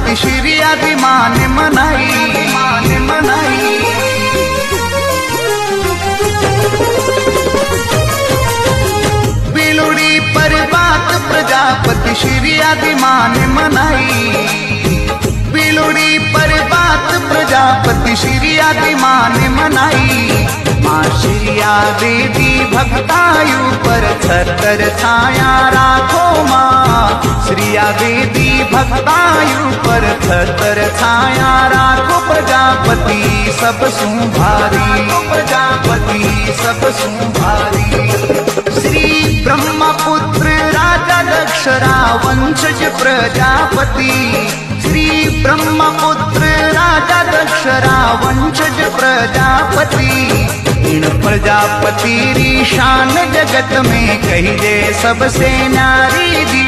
प्रजापति श्री आदि मान मनाई। बिलुड़ी पर्वत प्रजापति श्री आदि मान मनाई। बिलुड़ी पर्वत प्रजापति श्री आदि मान मनाई। माँ श्री आदि भक्तायु पर छतर छाया राखो माँ। श्री आदि भक्तायु पर छतर छाया राखो। प्रजापति सब सुभारी, प्रजापति सब सुभारी। श्री ब्रह्मपुत्र राजा दक्ष वंशज प्रजापति। श्री ब्रह्मपुत्र राजा दक्ष वंशज प्रजापति। इन प्रजापति री शान जगत में कही दे सबसे न्यारी दी।